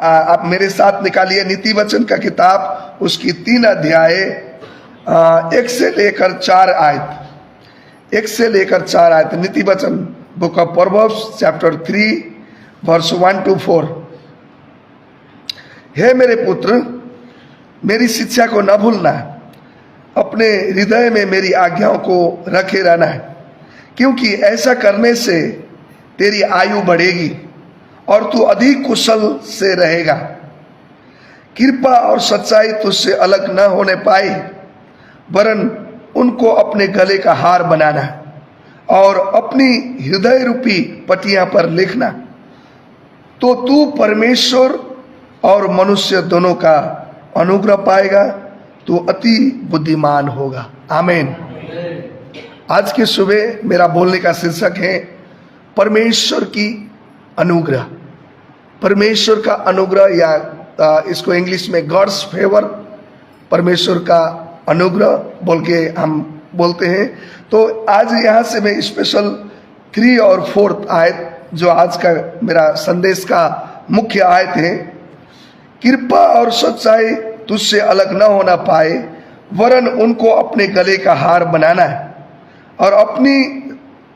आप मेरे साथ निकालिए नीति वचन का किताब, उसकी 3 अध्याय 1 से लेकर 4 आयत, 1 से लेकर 4 आयत। नीति वचन book of Proverbs chapter 3 verse 1 to 4। हे मेरे पुत्र, मेरी शिक्षा को न भूलना, अपने हृदय में मेरी आज्ञाओं को रखे रहना है, क्योंकि ऐसा करने से तेरी आयु बढ़ेगी और तू अधिक कुशल से रहेगा। कृपा और सच्चाई तुझसे अलग न होने पाए, वरन उनको अपने गले का हार बनाना और अपनी हृदय रूपी पटियां पर लिखना, तो तू परमेश्वर और मनुष्य दोनों का अनुग्रह पाएगा, तू अति बुद्धिमान होगा। आमीन। आज की सुबह मेरा बोलने का शीर्षक है परमेश्वर की अनुग्रह। परमेश्वर का अनुग्रह, या इसको इंग्लिश में गॉड्स फेवर, परमेश्वर का अनुग्रह बोल के हम बोलते हैं। तो आज यहाँ से मैं स्पेशल 3 और 4 आयत, जो आज का मेरा संदेश का मुख्य आयत है, कृपा और सच्चाई तुझसे अलग न होना पाए, वरन उनको अपने गले का हार बनाना है और अपनी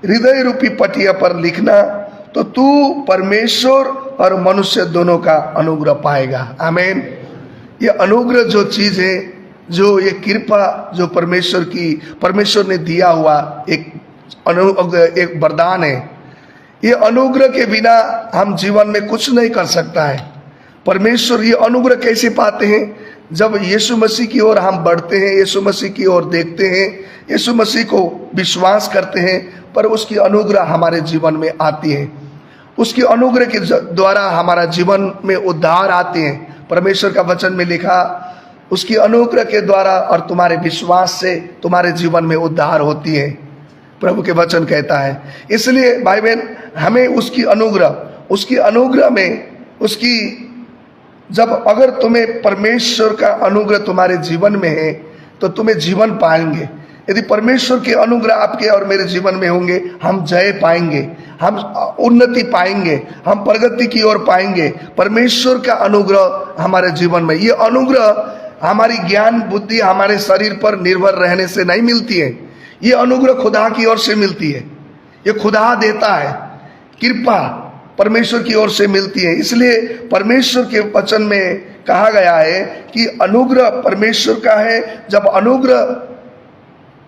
हृदय रूपी पटिया पर लिखना, तो तू परमेश्वर और मनुष्य दोनों का अनुग्रह पाएगा। आमीन। ये अनुग्रह जो चीज है, जो ये कृपा जो परमेश्वर ने दिया हुआ एक वरदान है, ये अनुग्रह के बिना हम जीवन में कुछ नहीं कर सकता है। परमेश्वर ये अनुग्रह कैसे पाते हैं? जब यीशु मसीह की ओर हम बढ़ते हैं, यीशु मसीह की ओर देखते हैं, यीशु मसीह को विश्वास करते हैं, पर उसकी अनुग्रह हमारे जीवन में आती है। उसकी अनुग्रह के द्वारा हमारा जीवन में उद्धार आते हैं। परमेश्वर का वचन में लिखा, उसकी अनुग्रह के द्वारा और तुम्हारे विश्वास से तुम्हारे जीवन में उद्धार होती है, प्रभु के वचन कहता है। इसलिए भाई बहन, हमें उसकी अनुग्रह में उसकी, जब अगर तुम्हें परमेश्वर का अनुग्रह तुम्हारे जीवन में है तो तुम्हें जीवन पाएंगे। यदि परमेश्वर के अनुग्रह आपके और मेरे जीवन में होंगे, हम जय पाएंगे, हम उन्नति पाएंगे, हम प्रगति की ओर पाएंगे। परमेश्वर का अनुग्रह हमारे जीवन में, ये अनुग्रह हमारी ज्ञान बुद्धि हमारे शरीर पर निर्भर रहने से नहीं मिलती है। ये अनुग्रह खुदा की ओर से मिलती है। ये खुदा देता है, कृपा परमेश्वर की ओर से मिलती है। इसलिए परमेश्वर के वचन में कहा गया है कि अनुग्रह परमेश्वर का है। जब अनुग्रह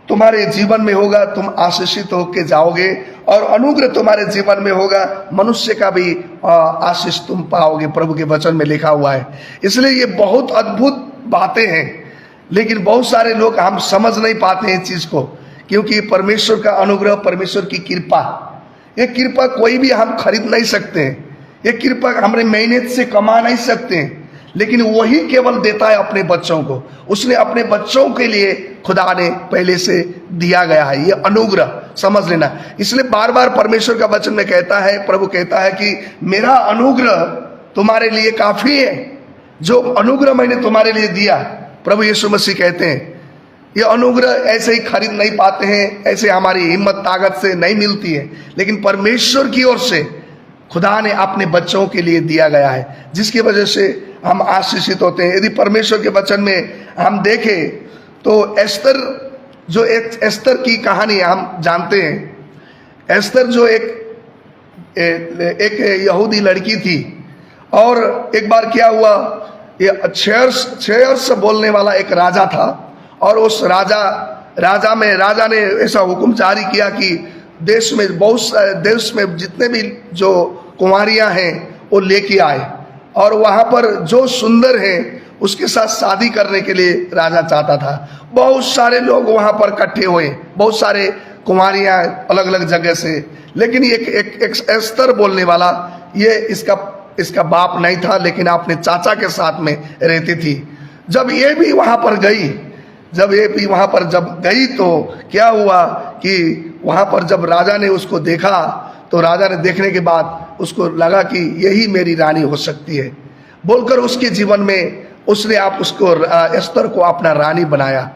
तुम्हारे जीवन में होगा, तुम आशीषित होके जाओगे, और अनुग्रह तुम्हारे जीवन में होगा, मनुष्य का भी आशीष तुम पाओगे, प्रभु के वचन में लिखा हुआ है। इसलिए ये बहुत अद्भुत बातें हैं, लेकिन बहुत सारे लोग हम समझ नहीं पाते हैं इस चीज को, क्योंकि परमेश्वर का अनुग्रह, परमेश्वर की कृपा, ये कृपा कोई भी हम खरीद नहीं सकते हैं। ये कृपा हमारे मेहनत से कमा नहीं सकते हैं, लेकिन वही केवल देता है अपने बच्चों को। उसने अपने बच्चों के लिए खुदा ने पहले से दिया गया है, ये अनुग्रह समझ लेना। इसलिए बार बार परमेश्वर का वचन में कहता है, प्रभु कहता है कि मेरा अनुग्रह तुम्हारे लिए काफी है। जो अनुग्रह मैंने तुम्हारे लिए दिया, प्रभु यीशु मसीह कहते हैं, ये अनुग्रह ऐसे ही खरीद नहीं पाते हैं, ऐसे हमारी हिम्मत ताकत से नहीं मिलती है, लेकिन परमेश्वर की ओर से खुदा ने अपने बच्चों के लिए दिया गया है, जिसकी वजह से हम आशीषित होते हैं। यदि परमेश्वर के वचन में हम देखें तो एस्तर की कहानी हम जानते हैं। एस्तर जो एक यहूदी लड़की थी, और एक बार क्या हुआ, ये अक्षयर्ष बोलने वाला एक राजा था, और उस राजा ने ऐसा हुक्म जारी किया कि देश में जितने भी जो कुंवारियां हैं वो लेके आए, और वहां पर जो सुंदर है उसके साथ शादी करने के लिए राजा चाहता था। बहुत सारे लोग वहां पर इकट्ठे हुए, बहुत सारे कुंवारियां अलग अलग जगह से, लेकिन एक एस्तर बोलने वाला, ये इसका बाप नहीं था, लेकिन अपने चाचा के साथ में रहती थी। जब ये भी वहां पर गई तो क्या हुआ कि वहां पर जब राजा ने उसको देखा, तो राजा ने देखने के बाद उसको लगा कि यही मेरी रानी हो सकती है, बोलकर उसके जीवन में उसने एस्तर को अपना रानी बनाया।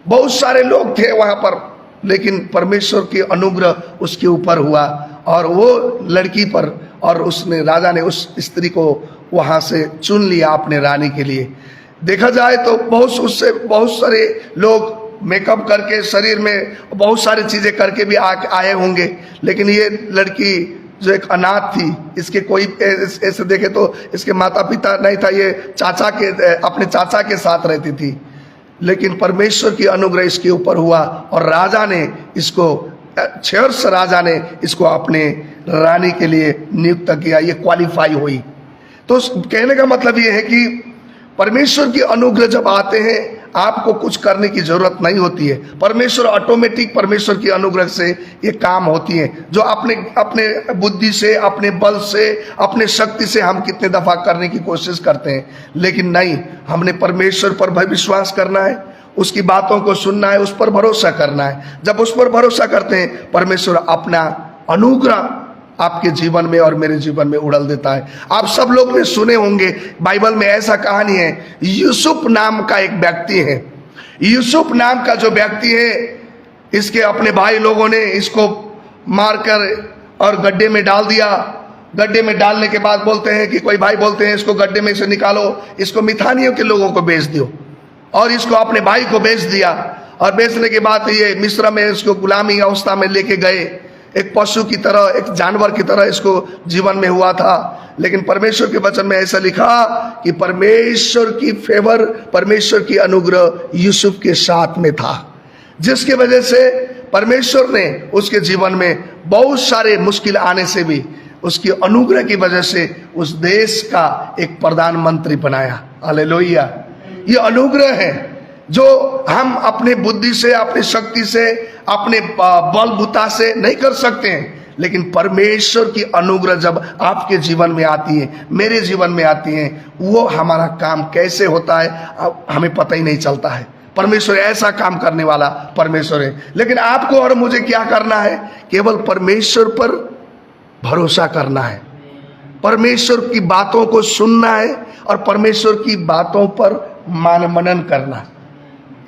बहुत सारे लोग थे वहां पर, लेकिन परमेश्वर के अनुग्रह उसके ऊपर हुआ, और वो लड़की पर, और राजा ने उस स्त्री को वहाँ से चुन लिया अपने रानी के लिए। देखा जाए तो बहुत सारे लोग मेकअप करके शरीर में बहुत सारी चीज़ें करके भी आए होंगे, लेकिन ये लड़की जो एक अनाथ थी, इसके कोई ऐसे देखे तो इसके माता पिता नहीं था, ये अपने चाचा के साथ रहती थी। लेकिन परमेश्वर की अनुग्रह इसके ऊपर हुआ और राजा ने इसको छेर्स राजा ने इसको अपने रानी के लिए नियुक्त किया, ये क्वालिफाई हुई। तो कहने का मतलब ये है कि परमेश्वर की अनुग्रह जब आते हैं आपको कुछ करने की जरूरत नहीं होती है। परमेश्वर ऑटोमेटिक परमेश्वर की अनुग्रह से ये काम होती है, जो अपने बुद्धि से, अपने बल से, अपने शक्ति से हम कितने दफा करने की कोशिश करते हैं। लेकिन नहीं, हमने परमेश्वर पर भी विश्वास करना है, उसकी बातों को सुनना है, उस पर भरोसा करना है। जब उस पर भरोसा करते हैं, परमेश्वर अपना अनुग्रह आपके जीवन में और मेरे जीवन में उड़ल देता है। आप सब लोग ने सुने होंगे, बाइबल में ऐसा कहानी है, यूसुफ नाम का एक व्यक्ति है। यूसुफ नाम का जो व्यक्ति है, इसके अपने भाई लोगों ने इसको मारकर और गड्ढे में डाल दिया। गड्ढे में डालने के बाद बोलते हैं कि कोई भाई बोलते हैं इसको गड्ढे में से निकालो, इसको मिथानियों के लोगों को बेच दो, और इसको अपने भाई को बेच दिया। और बेचने के बाद ये मिस्र में इसको गुलामी अवस्था में लेके गए, एक पशु की तरह, एक जानवर की तरह इसको जीवन में हुआ था। लेकिन परमेश्वर के वचन में ऐसा लिखा कि परमेश्वर की फेवर, परमेश्वर की अनुग्रह यूसुफ के साथ में था, जिसके वजह से परमेश्वर ने उसके जीवन में बहुत सारे मुश्किल आने से भी उसकी अनुग्रह की वजह से उस देश का एक प्रधानमंत्री बनाया। हालेलुया। ये अनुग्रह है जो हम अपने बुद्धि से, अपनी शक्ति से, अपने बलबूता से नहीं कर सकते हैं। लेकिन परमेश्वर की अनुग्रह जब आपके जीवन में आती है, मेरे जीवन में आती है, वो हमारा काम कैसे होता है हमें पता ही नहीं चलता है। परमेश्वर ऐसा काम करने वाला परमेश्वर है। लेकिन आपको और मुझे क्या करना है? केवल परमेश्वर पर भरोसा करना है, परमेश्वर की बातों को सुनना है और परमेश्वर की बातों पर मनन करना।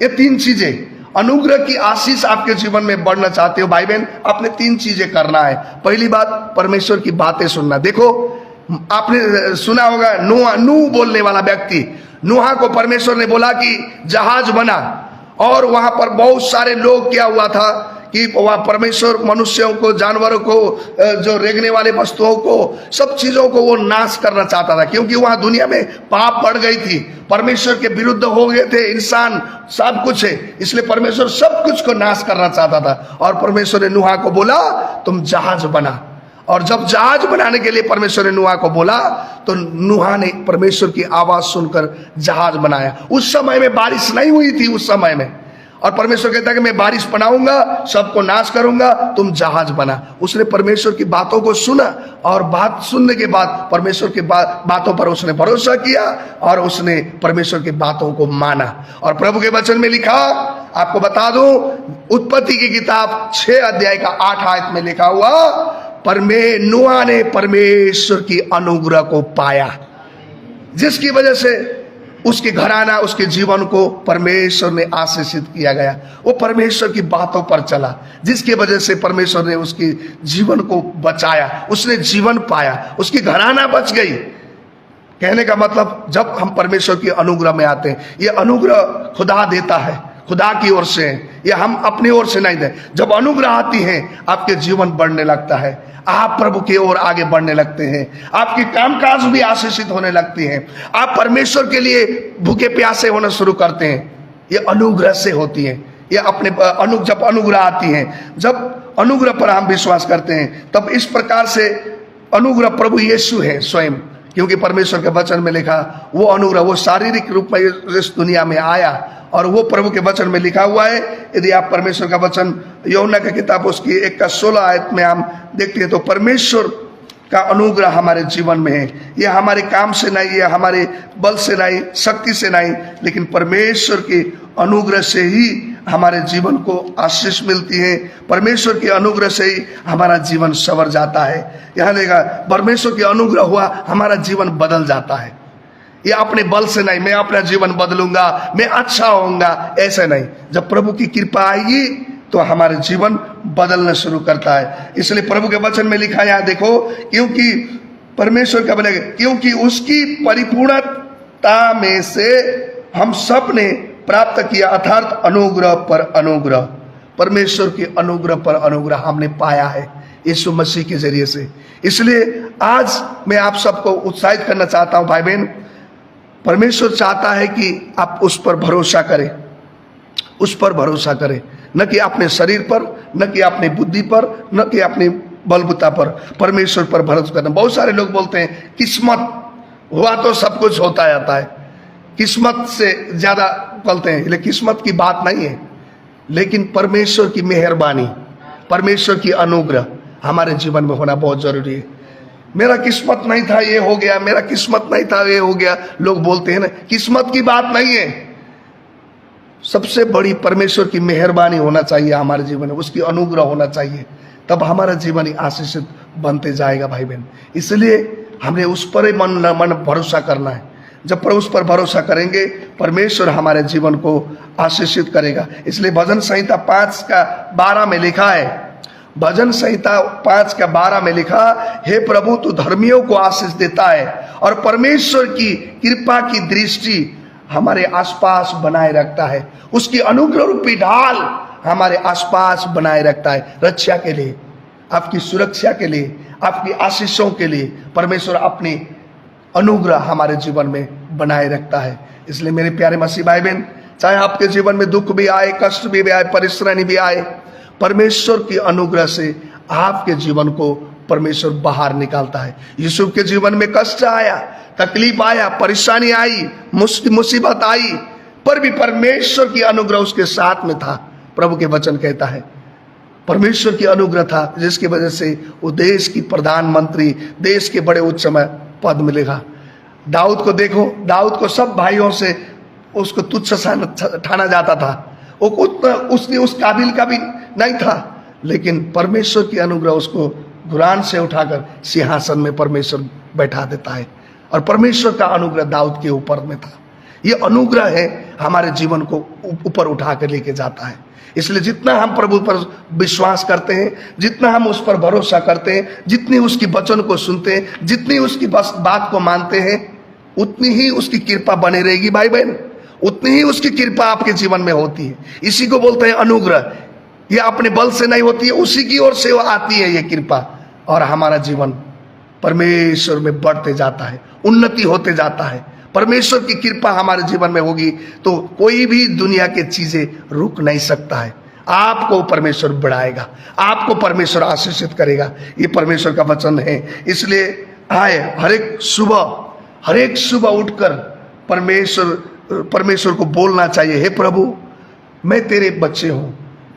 ये तीन चीजें, अनुग्रह की आशीष आपके जीवन में बढ़ना चाहते हो भाई बहन, आपने तीन चीजें करना है। पहली बात, परमेश्वर की बातें सुनना। देखो, आपने सुना होगा नूह बोलने वाला व्यक्ति, नूहा को परमेश्वर ने बोला कि जहाज बना, और वहां पर बहुत सारे लोग, क्या हुआ था कि वहां परमेश्वर मनुष्यों को, जानवरों को, जो रेंगने वाले वस्तुओं को, सब चीजों को वो नाश करना चाहता था, क्योंकि वहां दुनिया में पाप बढ़ गई थी, परमेश्वर के विरुद्ध हो गए थे इंसान, सब कुछ है, इसलिए परमेश्वर सब कुछ को नाश करना चाहता था। और परमेश्वर ने नूहा को बोला तुम जहाज बना। और जब जहाज बनाने के लिए परमेश्वर ने नूहा को बोला, तो नूहा ने परमेश्वर की आवाज सुनकर जहाज बनाया। उस समय में बारिश नहीं हुई थी उस समय में, और परमेश्वर कहता है कि मैं बारिश बनाऊंगा, सबको नाश करूंगा, तुम जहाज बना। उसने परमेश्वर की बातों को सुना, और बात सुनने के बाद परमेश्वर की बातों पर उसने भरोसा किया, और उसने परमेश्वर की बातों को माना। और प्रभु के वचन में लिखा, आपको बता दूं, उत्पत्ति की किताब 6 अध्याय का 8 आयत में लिखा हुआ, नूहा ने परमेश्वर की अनुग्रह को पाया, जिसकी वजह से उसके घराना, उसके जीवन को परमेश्वर ने आशीषित किया गया। वो परमेश्वर की बातों पर चला, जिसके वजह से परमेश्वर ने उसके जीवन को बचाया, उसने जीवन पाया, उसकी घराना बच गई। कहने का मतलब, जब हम परमेश्वर की अनुग्रह में आते हैं, ये अनुग्रह खुदा देता है, खुदा की ओर से है, ये हम अपनी ओर से नहीं दे। जब अनुग्रह आती है, आपके जीवन बढ़ने लगता है, आप प्रभु की ओर आगे बढ़ने लगते हैं, आपकी कामकाज भी आशीषित होने लगती हैं, आप परमेश्वर के लिए भूखे प्यासे होना शुरू करते हैं। ये अनुग्रह से होती है। ये अपने जब अनुग्रह आती है, जब अनुग्रह पर हम विश्वास करते हैं, तब इस प्रकार से अनुग्रह प्रभु यीशु है स्वयं, क्योंकि परमेश्वर के वचन में लिखा, वो अनुग्रह, वो शारीरिक रूप में इस दुनिया में आया, और वो प्रभु के वचन में लिखा हुआ है। यदि आप परमेश्वर का वचन यूहन्ना की किताब उसकी 1:16 आयत में हम देखते हैं, तो परमेश्वर का अनुग्रह हमारे जीवन में है। ये हमारे काम से नहीं, ये हमारे बल से नहीं, शक्ति से नहीं, लेकिन परमेश्वर के अनुग्रह से ही हमारे जीवन को आशीष मिलती है। परमेश्वर के अनुग्रह से ही हमारा जीवन संवर जाता है। यहाँ देखा, परमेश्वर के अनुग्रह हुआ, हमारा जीवन बदल जाता है। ये अपने बल से नहीं, मैं अपना जीवन बदलूंगा, मैं अच्छा होऊंगा, ऐसे नहीं। जब प्रभु की कृपा आएगी तो हमारे जीवन बदलना शुरू करता है। इसलिए प्रभु के वचन में लिखा है, यहाँ देखो, क्योंकि परमेश्वर का बनेगा, क्योंकि उसकी परिपूर्णता में से हम सब ने प्राप्त किया, अर्थात अनुग्रह पर अनुग्रह। परमेश्वर की अनुग्रह पर अनुग्रह हमने पाया है यीशु मसीह के जरिए से। इसलिए आज मैं आप सबको उत्साहित करना चाहता हूं भाई बहन, परमेश्वर चाहता है कि आप उस पर भरोसा करें, उस पर भरोसा करें, न कि अपने शरीर पर, न कि अपनी बुद्धि पर, न कि अपनी बलबूता पर, परमेश्वर पर भरोसा करना। बहुत सारे लोग बोलते हैं किस्मत हुआ तो सब कुछ होता जाता है, किस्मत से ज्यादा बोलते हैं, लेकिन किस्मत की बात नहीं है, लेकिन परमेश्वर की मेहरबानी, परमेश्वर की अनुग्रह हमारे जीवन में होना बहुत जरूरी है। मेरा किस्मत नहीं था ये हो गया, मेरा किस्मत नहीं था ये हो गया, लोग बोलते हैं ना, किस्मत की बात नहीं है। सबसे बड़ी परमेश्वर की मेहरबानी होना चाहिए हमारे जीवन में, उसकी अनुग्रह होना चाहिए, तब हमारा जीवन आशीषित बनते जाएगा भाई बहन। इसलिए हमें उस पर ही मन भरोसा करना है। जब पर उस पर भरोसा करेंगे, परमेश्वर हमारे जीवन को आशीषित करेगा। इसलिए भजन संहिता 5:12 में लिखा है, भजन संहिता 5:12 में लिखा, हे प्रभु तू धर्मियों को आशीष देता है और परमेश्वर की कृपा की दृष्टि हमारे आसपास बनाए रखता है। उसकी अनुग्रह रूपी ढाल हमारे आसपास बनाए रखता है, रक्षा के लिए, आपकी सुरक्षा के लिए, आपकी आशीषों के लिए परमेश्वर अपनी अनुग्रह हमारे जीवन में बनाए रखता है। इसलिए मेरे प्यारे मसीह भाई बहन, चाहे आपके जीवन में दुख भी आए, कष्ट भी आए, परेशानी भी आए, परमेश्वर की अनुग्रह से आपके जीवन को परमेश्वर बाहर निकालता है। यूसुफ के जीवन में कष्ट आया, तकलीफ आया, परेशानी आई, मुसीबत आई, पर भी परमेश्वर की अनुग्रह उसके साथ में था। प्रभु के वचन कहता है परमेश्वर की अनुग्रह था, जिसकी वजह से वो देश की प्रधानमंत्री, देश के बड़े उच्च पद मिलेगा। दाऊद को देखो, दाऊद को सब भाइयों से उसको तुच्छ ठाना जाता था, वो उसने उस काबिल का भी नहीं था, लेकिन परमेश्वर की अनुग्रह उसको गुरान से उठाकर सिंहासन में परमेश्वर बैठा देता है, और परमेश्वर का अनुग्रह दाऊद के ऊपर में था। ये अनुग्रह है हमारे जीवन को ऊपर उठा कर लेके जाता है। इसलिए जितना हम प्रभु पर विश्वास करते हैं, जितना हम उस पर भरोसा करते हैं, जितनी उसकी वचन को सुनते हैं, जितनी उसकी बात को मानते हैं, उतनी ही उसकी कृपा बनी रहेगी भाई बहन, उतनी ही उसकी कृपा आपके जीवन में होती है। इसी को बोलते हैं अनुग्रह। ये अपने बल से नहीं होती है, उसी की ओर से आती है ये कृपा, और हमारा जीवन परमेश्वर में बढ़ते जाता है, उन्नति होते जाता है। परमेश्वर की कृपा हमारे जीवन में होगी तो कोई भी दुनिया के चीजें रुक नहीं सकता है। आपको परमेश्वर बढ़ाएगा, आपको परमेश्वर आशीषित करेगा, ये परमेश्वर का वचन है। इसलिए आए हर एक सुबह उठकर परमेश्वर को बोलना चाहिए, हे प्रभु मैं तेरे बच्चे हूं,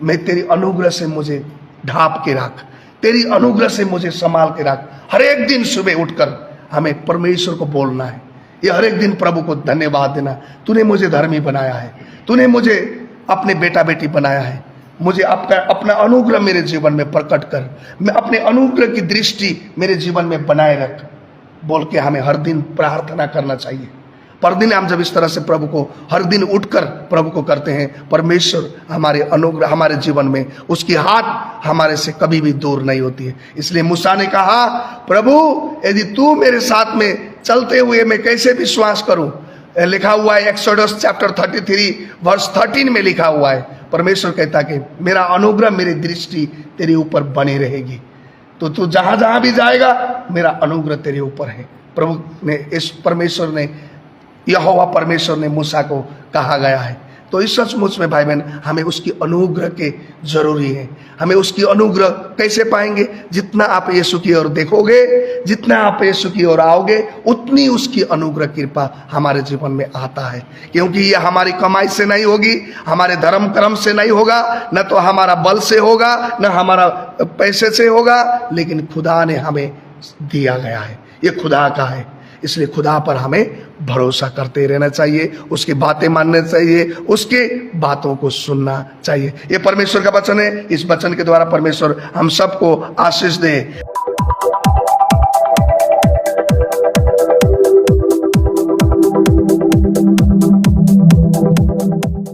मैं तेरी अनुग्रह से मुझे ढांप के रख, तेरी अनुग्रह से मुझे संभाल के रख। हर एक दिन सुबह उठकर हमें परमेश्वर को बोलना है। ये हर एक दिन प्रभु को धन्यवाद देना, तूने मुझे धर्मी बनाया है, तूने मुझे अपने बेटा बेटी बनाया है, मुझे अपना अनुग्रह मेरे जीवन में प्रकट कर, मैं अपने अनुग्रह की दृष्टि मेरे जीवन में बनाए रख, बोल के हमें हर दिन प्रार्थना करना चाहिए। पर दिन हम जब इस तरह से प्रभु को हर दिन उठकर प्रभु को करते हैं, परमेश्वर हमारे अनुग्रह हमारे जीवन में, उसकी हाथ हमारे से कभी भी दूर नहीं होती है। इसलिए मूसा ने कहा, प्रभु यदि तू मेरे साथ में चलते हुए मैं कैसे विश्वास करूं। लिखा हुआ है एक्सोडस चैप्टर 33 वर्स 13 में लिखा हुआ है, परमेश्वर कहता कि मेरा अनुग्रह, मेरी दृष्टि तेरे ऊपर बनी रहेगी, तो तू जहां जहां भी जाएगा मेरा अनुग्रह तेरे ऊपर है। प्रभु ने, इस परमेश्वर ने, यहोवा परमेश्वर ने मूसा को कहा गया है। तो इस सचमुच में भाई बहन हमें उसकी अनुग्रह के जरूरी है। हमें उसकी अनुग्रह कैसे पाएंगे? जितना आप यीशु की ओर देखोगे, जितना आप यीशु की ओर आओगे, उतनी उसकी अनुग्रह कृपा हमारे जीवन में आता है। क्योंकि ये हमारी कमाई से नहीं होगी, हमारे धर्म कर्म से नहीं होगा, न तो हमारा बल से होगा, न हमारा पैसे से होगा, लेकिन खुदा ने हमें दिया गया है, ये खुदा का है। इसलिए खुदा पर हमें भरोसा करते रहना चाहिए, उसकी बातें मानना चाहिए, उसके बातों को सुनना चाहिए। ये परमेश्वर का वचन है। इस वचन के द्वारा परमेश्वर हम सबको आशीष दे।